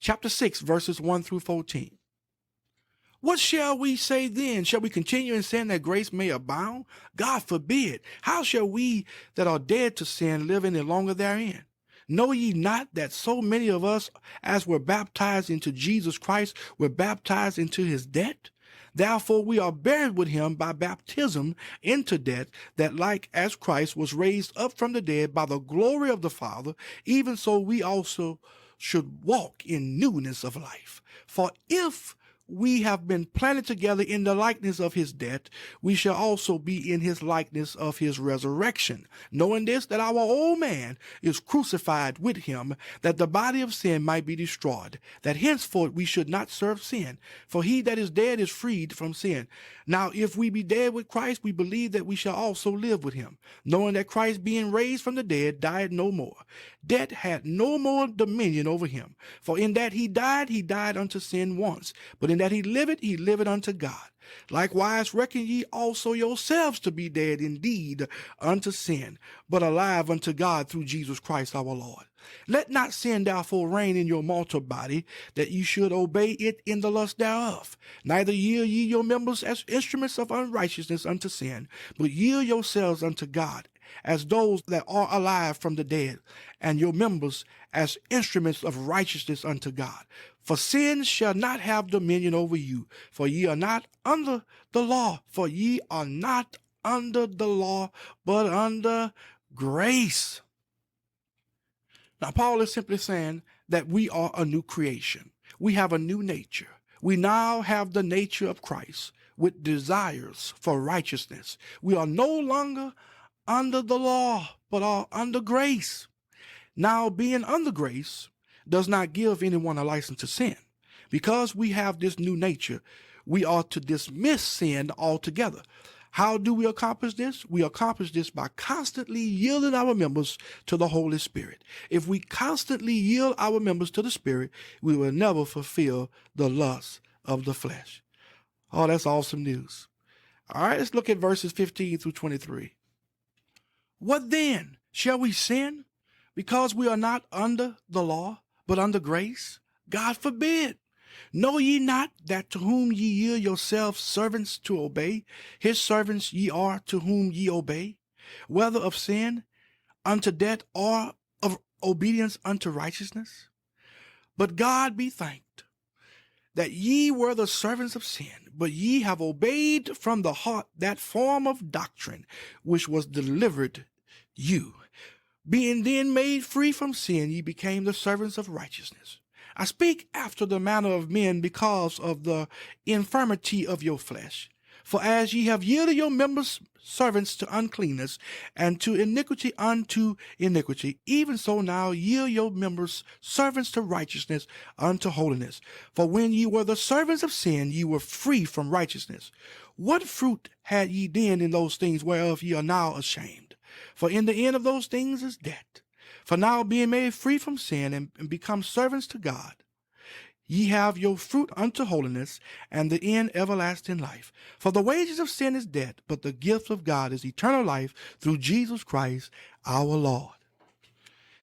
chapter 6, verses 1 through 14. What shall we say then? Shall we continue in sin that grace may abound? God forbid. How shall we that are dead to sin live any longer therein? Know ye not that so many of us as were baptized into Jesus Christ were baptized into his death? Therefore we are buried with him by baptism into death, that like as Christ was raised up from the dead by the glory of the Father, even so we also should walk in newness of life. For if we have been planted together in the likeness of his death, we shall also be in his likeness of his resurrection, knowing this, that our old man is crucified with him, that the body of sin might be destroyed, that henceforth we should not serve sin. For he that is dead is freed from sin. Now if we be dead with Christ, we believe that we shall also live with him, knowing that Christ, being raised from the dead, died no more. Death had no more dominion over him. For in that he died unto sin once, but in that he liveth unto God. Likewise reckon ye also yourselves to be dead indeed unto sin, but alive unto God through Jesus Christ our Lord. Let not sin therefore reign in your mortal body, that ye should obey it in the lust thereof. Neither yield ye your members as instruments of unrighteousness unto sin, but yield yourselves unto God, as those that are alive from the dead, and your members as instruments of righteousness unto God. For sin shall not have dominion over you, for ye are not under the law, but under grace. Now, Paul is simply saying that we are a new creation. We have a new nature. We now have the nature of Christ with desires for righteousness. We are no longer under the law, but are under grace. Now, being under grace does not give anyone a license to sin. Because we have this new nature, we are to dismiss sin altogether. How do we accomplish this? We accomplish this by constantly yielding our members to the Holy Spirit. If we constantly yield our members to the Spirit, we will never fulfill the lust of the flesh. Oh, that's awesome news. All right, let's look at verses 15 through 23. What then? Shall we sin because we are not under the law, but under grace? God forbid. Know ye not that to whom ye yield yourselves servants to obey, his servants ye are to whom ye obey, whether of sin unto death or of obedience unto righteousness? But God be thanked that ye were the servants of sin, but ye have obeyed from the heart that form of doctrine which was delivered you. Being then made free from sin, ye became the servants of righteousness. I speak after the manner of men because of the infirmity of your flesh. For as ye have yielded your members servants to uncleanness, and to iniquity unto iniquity, even so now yield your members servants to righteousness unto holiness. For when ye were the servants of sin, ye were free from righteousness. What fruit had ye then in those things whereof ye are now ashamed? For in the end of those things is death. For now, being made free from sin and become servants to God, ye have your fruit unto holiness, and the end everlasting life. For the wages of sin is death, but the gift of God is eternal life through Jesus Christ our Lord.